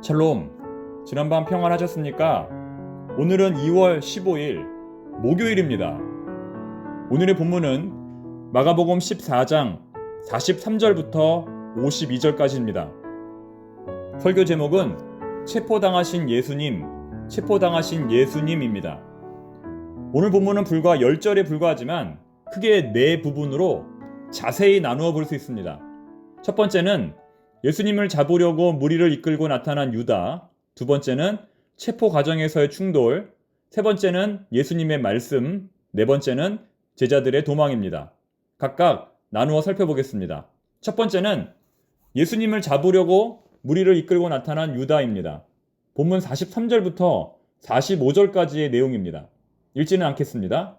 샬롬, 지난밤 평안하셨습니까? 오늘은 2월 15일 목요일입니다. 오늘의 본문은 마가복음 14장 43절부터 52절까지입니다. 설교 제목은 체포당하신 예수님입니다. 오늘 본문은 불과 10절에 불과하지만 크게 4부분으로 자세히 나누어 볼 수 있습니다. 첫 번째는 예수님을 잡으려고 무리를 이끌고 나타난 유다, 두 번째는 체포 과정에서의 충돌, 세 번째는 예수님의 말씀, 네 번째는 제자들의 도망입니다. 각각 나누어 살펴보겠습니다. 첫 번째는 예수님을 잡으려고 무리를 이끌고 나타난 유다입니다. 본문 43절부터 45절까지의 내용입니다. 읽지는 않겠습니다.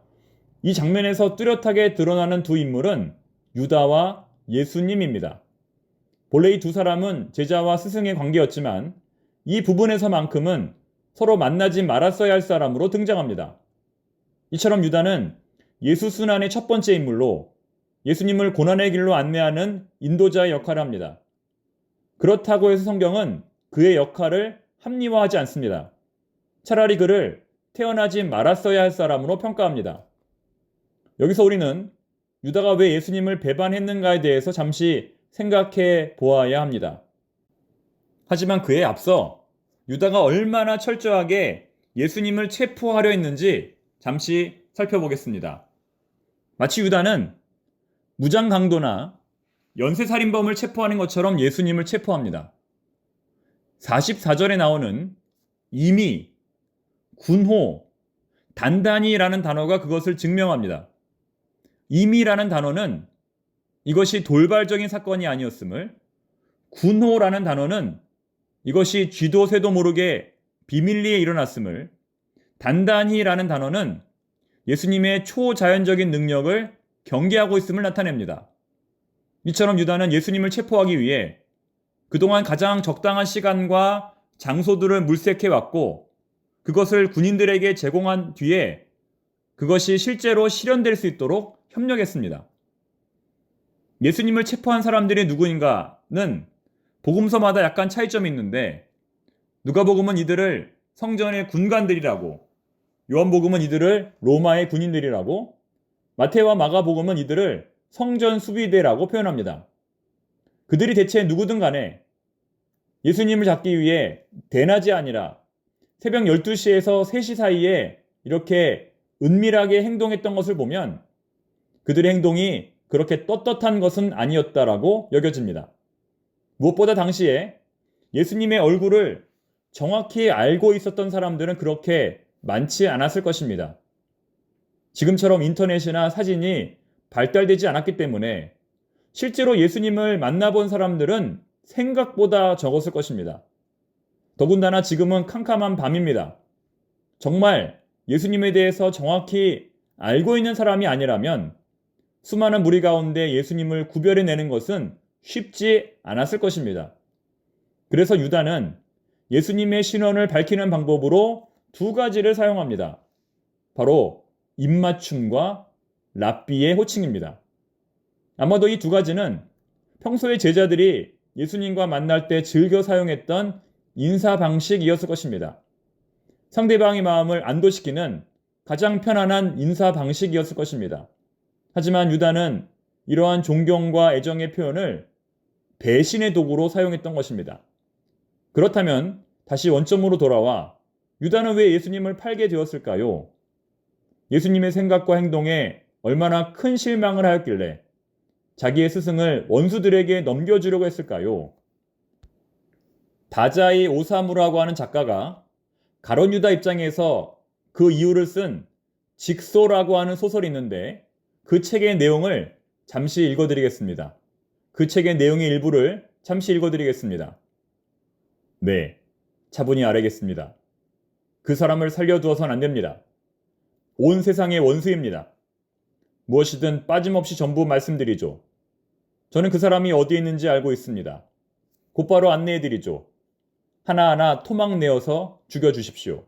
이 장면에서 뚜렷하게 드러나는 두 인물은 유다와 예수님입니다. 본래 이 두 사람은 제자와 스승의 관계였지만 이 부분에서만큼은 서로 만나지 말았어야 할 사람으로 등장합니다. 이처럼 유다는 예수 순환의 첫 번째 인물로 예수님을 고난의 길로 안내하는 인도자의 역할을 합니다. 그렇다고 해서 성경은 그의 역할을 합리화하지 않습니다. 차라리 그를 태어나지 말았어야 할 사람으로 평가합니다. 여기서 우리는 유다가 왜 예수님을 배반했는가에 대해서 잠시 생각해 보아야 합니다. 하지만 그에 앞서 유다가 얼마나 철저하게 예수님을 체포하려 했는지 잠시 살펴보겠습니다. 마치 유다는 무장강도나 연쇄살인범을 체포하는 것처럼 예수님을 체포합니다. 44절에 나오는 이미, 군호, 단단히라는 단어가 그것을 증명합니다. 이미라는 단어는 이것이 돌발적인 사건이 아니었음을, 군호라는 단어는 이것이 쥐도 새도 모르게 비밀리에 일어났음을, 단단히라는 단어는 예수님의 초자연적인 능력을 경계하고 있음을 나타냅니다. 이처럼 유다는 예수님을 체포하기 위해 그동안 가장 적당한 시간과 장소들을 물색해왔고 그것을 군인들에게 제공한 뒤에 그것이 실제로 실현될 수 있도록 협력했습니다. 예수님을 체포한 사람들이 누구인가는 복음서마다 약간 차이점이 있는데 누가복음은 이들을 성전의 군관들이라고, 요한복음은 이들을 로마의 군인들이라고, 마태와 마가복음은 이들을 성전 수비대라고 표현합니다. 그들이 대체 누구든 간에 예수님을 잡기 위해 대낮이 아니라 새벽 12시에서 3시 사이에 이렇게 은밀하게 행동했던 것을 보면 그들의 행동이 그렇게 떳떳한 것은 아니었다라고 여겨집니다. 무엇보다 당시에 예수님의 얼굴을 정확히 알고 있었던 사람들은 그렇게 많지 않았을 것입니다. 지금처럼 인터넷이나 사진이 발달되지 않았기 때문에 실제로 예수님을 만나본 사람들은 생각보다 적었을 것입니다. 더군다나 지금은 캄캄한 밤입니다. 정말 예수님에 대해서 정확히 알고 있는 사람이 아니라면 수많은 무리 가운데 예수님을 구별해내는 것은 쉽지 않았을 것입니다. 그래서 유다는 예수님의 신원을 밝히는 방법으로 두 가지를 사용합니다. 바로 입맞춤과 랍비의 호칭입니다. 아마도 이 두 가지는 평소에 제자들이 예수님과 만날 때 즐겨 사용했던 인사 방식이었을 것입니다. 상대방의 마음을 안도시키는 가장 편안한 인사 방식이었을 것입니다. 하지만 유다는 이러한 존경과 애정의 표현을 배신의 도구로 사용했던 것입니다. 그렇다면 다시 원점으로 돌아와 유다는 왜 예수님을 팔게 되었을까요? 예수님의 생각과 행동에 얼마나 큰 실망을 하였길래 자기의 스승을 원수들에게 넘겨주려고 했을까요? 다자이 오사무라고 하는 작가가 가룟 유다 입장에서 그 이유를 쓴 직소라고 하는 소설이 있는데 그 책의 내용을 잠시 읽어드리겠습니다. 그 책의 내용의 일부를 잠시 읽어드리겠습니다. 네, 차분히 아뢰겠습니다. 그 사람을 살려두어선 안 됩니다. 온 세상의 원수입니다. 무엇이든 빠짐없이 전부 말씀드리죠. 저는 그 사람이 어디에 있는지 알고 있습니다. 곧바로 안내해드리죠. 하나하나 토막 내어서 죽여주십시오.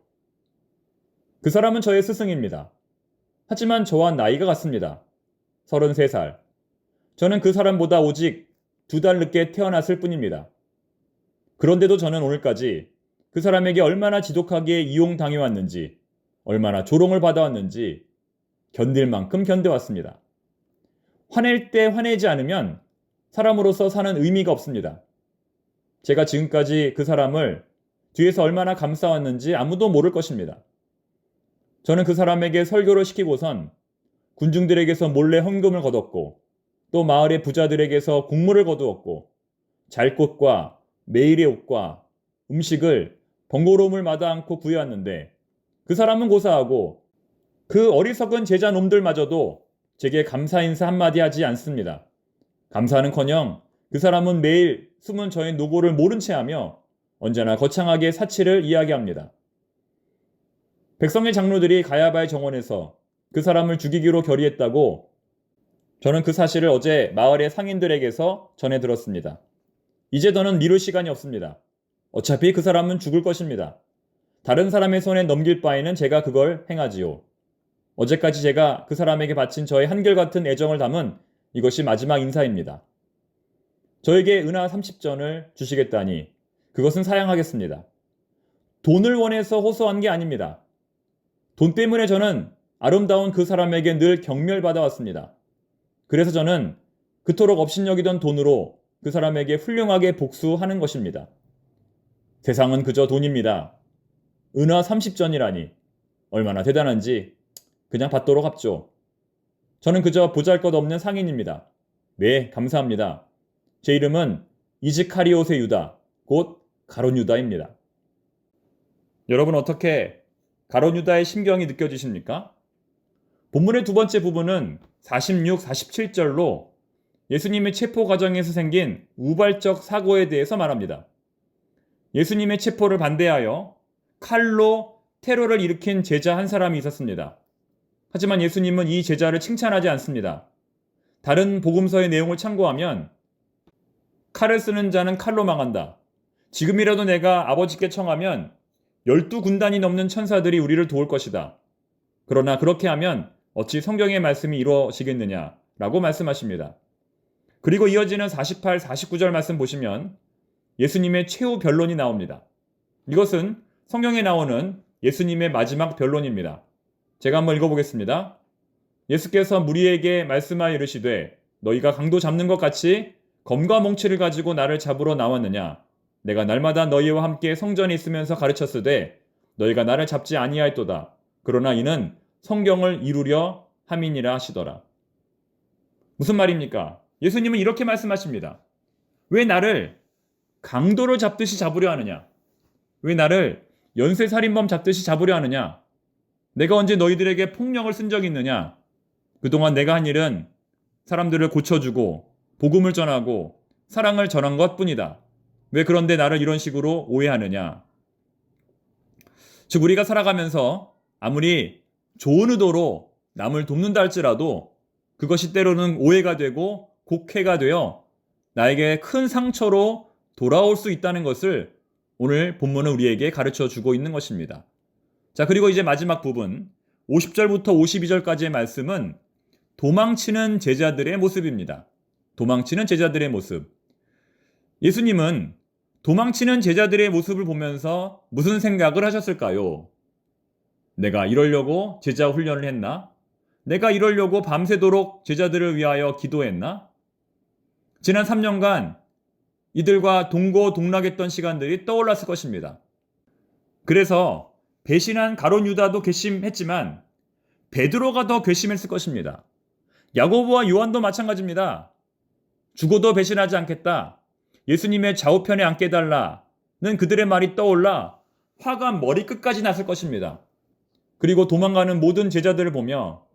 그 사람은 저의 스승입니다. 하지만 저와 나이가 같습니다. 33살. 저는 그 사람보다 오직 2달 늦게 태어났을 뿐입니다. 그런데도 저는 오늘까지 그 사람에게 얼마나 지독하게 이용당해왔는지, 얼마나 조롱을 받아왔는지 견딜 만큼 견뎌왔습니다. 화낼 때 화내지 않으면 사람으로서 사는 의미가 없습니다. 제가 지금까지 그 사람을 뒤에서 얼마나 감싸왔는지 아무도 모를 것입니다. 저는 그 사람에게 설교를 시키고선 군중들에게서 몰래 헌금을 거뒀고, 또 마을의 부자들에게서 곡물을 거두었고, 잘 곳과 매일의 옷과 음식을 번거로움을 마다 않고 구해왔는데, 그 사람은 고사하고 그 어리석은 제자 놈들마저도 제게 감사 인사 한마디 하지 않습니다. 감사는커녕 그 사람은 매일 숨은 저의 노고를 모른 채 하며 언제나 거창하게 사치를 이야기합니다. 백성의 장로들이 가야바의 정원에서 그 사람을 죽이기로 결의했다고 저는 그 사실을 어제 마을의 상인들에게서 전해 들었습니다. 이제 더는 미룰 시간이 없습니다. 어차피 그 사람은 죽을 것입니다. 다른 사람의 손에 넘길 바에는 제가 그걸 행하지요. 어제까지 제가 그 사람에게 바친 저의 한결같은 애정을 담은 이것이 마지막 인사입니다. 저에게 은하 30전을 주시겠다니 그것은 사양하겠습니다. 돈을 원해서 호소한 게 아닙니다. 돈 때문에 저는 아름다운 그 사람에게 늘 경멸받아 왔습니다. 그래서 저는 그토록 업신여기던 돈으로 그 사람에게 훌륭하게 복수하는 것입니다. 세상은 그저 돈입니다. 은하 30전이라니 얼마나 대단한지 그냥 받도록 합죠. 저는 그저 보잘것없는 상인입니다. 네, 감사합니다. 제 이름은 이즈카리옷의 유다, 곧 가룟 유다입니다. 여러분 어떻게 가룟 유다의 심경이 느껴지십니까? 본문의 두 번째 부분은 46, 47절로 예수님의 체포 과정에서 생긴 우발적 사고에 대해서 말합니다. 예수님의 체포를 반대하여 칼로 테러를 일으킨 제자 한 사람이 있었습니다. 하지만 예수님은 이 제자를 칭찬하지 않습니다. 다른 복음서의 내용을 참고하면 칼을 쓰는 자는 칼로 망한다. 지금이라도 내가 아버지께 청하면 12군단이 넘는 천사들이 우리를 도울 것이다. 그러나 그렇게 하면 어찌 성경의 말씀이 이루어지겠느냐 라고 말씀하십니다. 그리고 이어지는 48, 49절 말씀 보시면 예수님의 최후 변론이 나옵니다. 이것은 성경에 나오는 예수님의 마지막 변론입니다. 제가 한번 읽어보겠습니다. 예수께서 무리에게 말씀하여 이르시되 너희가 강도 잡는 것 같이 검과 몽치를 가지고 나를 잡으러 나왔느냐? 내가 날마다 너희와 함께 성전에 있으면서 가르쳤으되 너희가 나를 잡지 아니하였도다. 그러나 이는 성경을 이루려 함이니라 하시더라. 무슨 말입니까? 예수님은 이렇게 말씀하십니다. 왜 나를 강도를 잡듯이 잡으려 하느냐? 왜 나를 연쇄살인범 잡듯이 잡으려 하느냐? 내가 언제 너희들에게 폭력을 쓴 적이 있느냐? 그동안 내가 한 일은 사람들을 고쳐주고 복음을 전하고 사랑을 전한 것뿐이다. 왜 그런데 나를 이런 식으로 오해하느냐? 즉 우리가 살아가면서 아무리 좋은 의도로 남을 돕는다 할지라도 그것이 때로는 오해가 되고 곡해가 되어 나에게 큰 상처로 돌아올 수 있다는 것을 오늘 본문은 우리에게 가르쳐 주고 있는 것입니다. 자, 그리고 이제 마지막 부분 50절부터 52절까지의 말씀은 도망치는 제자들의 모습입니다. 도망치는 제자들의 모습. 예수님은 도망치는 제자들의 모습을 보면서 무슨 생각을 하셨을까요? 내가 이러려고 제자 훈련을 했나? 내가 이러려고 밤새도록 제자들을 위하여 기도했나? 지난 3년간 이들과 동고동락했던 시간들이 떠올랐을 것입니다. 그래서 배신한 가룟 유다도 괘씸했지만 베드로가 더 괘씸했을 것입니다. 야고보와 요한도 마찬가지입니다. 죽어도 배신하지 않겠다. 예수님의 좌우편에 앉게 해달라는 그들의 말이 떠올라 화가 머리끝까지 났을 것입니다. 그리고 도망가는 모든 제자들을 보며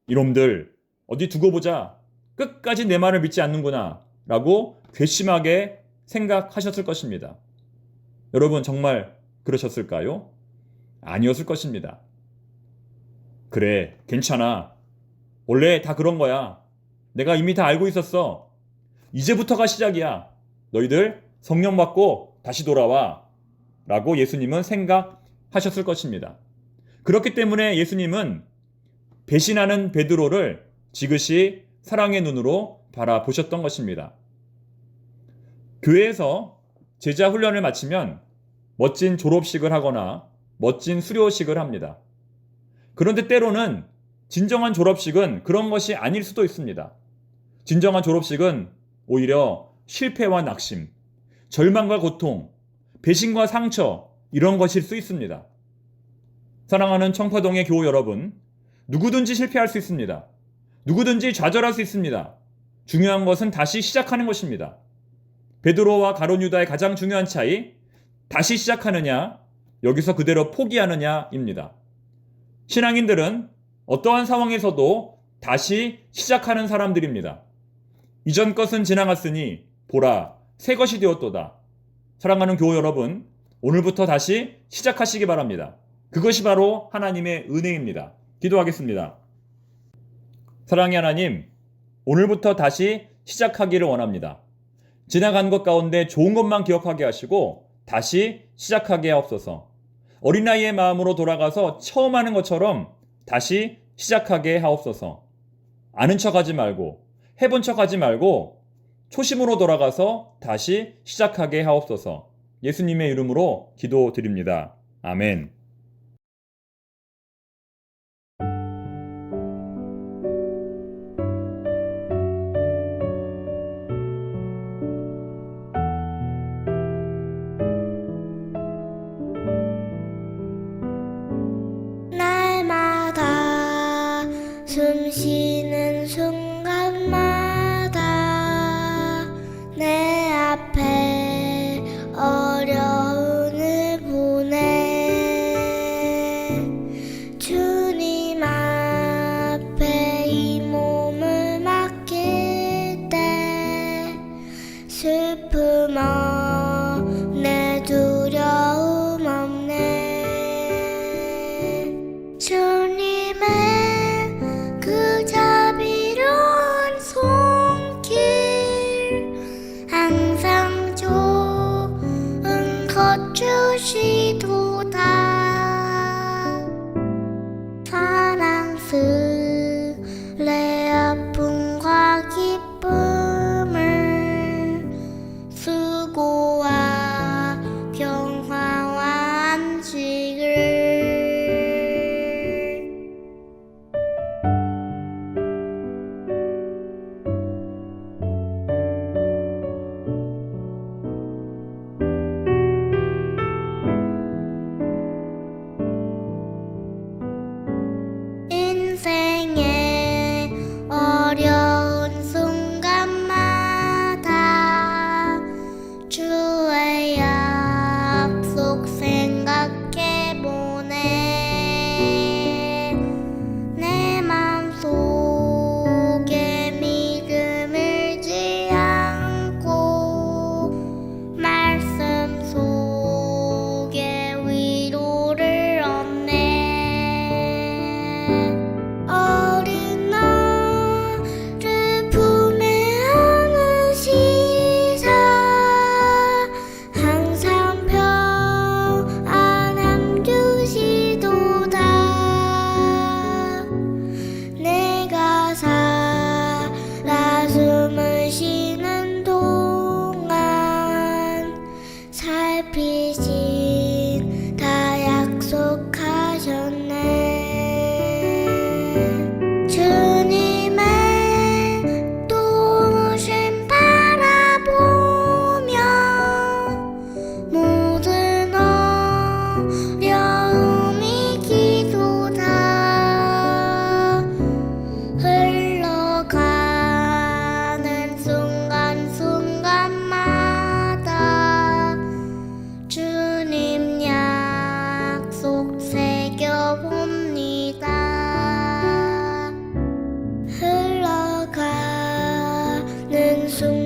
이놈들 어디 두고 보자. 끝까지 내 말을 믿지 않는구나 라고 괘씸하게 생각하셨을 것입니다. 여러분 정말 그러셨을까요? 아니었을 것입니다. 그래, 괜찮아. 원래 다 그런 거야. 내가 이미 다 알고 있었어. 이제부터가 시작이야. 너희들 성령 받고 다시 돌아와. 라고 예수님은 생각하셨을 것입니다. 그렇기 때문에 예수님은 배신하는 베드로를 지그시 사랑의 눈으로 바라보셨던 것입니다. 교회에서 제자 훈련을 마치면 멋진 졸업식을 하거나 멋진 수료식을 합니다. 그런데 때로는 진정한 졸업식은 그런 것이 아닐 수도 있습니다. 진정한 졸업식은 오히려 실패와 낙심, 절망과 고통, 배신과 상처 이런 것일 수 있습니다. 사랑하는 청파동의 교우 여러분, 누구든지 실패할 수 있습니다. 누구든지 좌절할 수 있습니다. 중요한 것은 다시 시작하는 것입니다. 베드로와 가룟 유다의 가장 중요한 차이, 다시 시작하느냐, 여기서 그대로 포기하느냐입니다. 신앙인들은 어떠한 상황에서도 다시 시작하는 사람들입니다. 이전 것은 지나갔으니 보라, 새 것이 되었도다. 사랑하는 교우 여러분, 오늘부터 다시 시작하시기 바랍니다. 그것이 바로 하나님의 은혜입니다. 기도하겠습니다. 사랑의 하나님, 오늘부터 다시 시작하기를 원합니다. 지나간 것 가운데 좋은 것만 기억하게 하시고 다시 시작하게 하옵소서. 어린아이의 마음으로 돌아가서 처음 하는 것처럼 다시 시작하게 하옵소서. 아는 척하지 말고 해본 척하지 말고 초심으로 돌아가서 다시 시작하게 하옵소서. 예수님의 이름으로 기도드립니다. 아멘. 날마다 숨 쉬는 순간마다 내 앞에 어려움을 보내 주님 앞에 이 몸을 맡길 때 슬픔 없네 두려움 없네 주님의 그 자비로운 손길 항상 좋은 것 주시도다 사랑스레 아픔과 기쁨을 수고와 평화와 안식을 인생의 어려운 순간마다 주의 약속 생각해보네 내 맘속에 믿음 잃지 않고 말씀 속에 위로를 얻네 어린 나를 품에 안으시사 항상 평안함 주시도다 내가 살아 숨을 쉬는 동안 살피신 다 약속하셨네 주님의 도우심 바라보며 모든 어려움이 기도다 흘러가는 순간순간마다 주님 약속 새겨봅니다 흘러가는 순간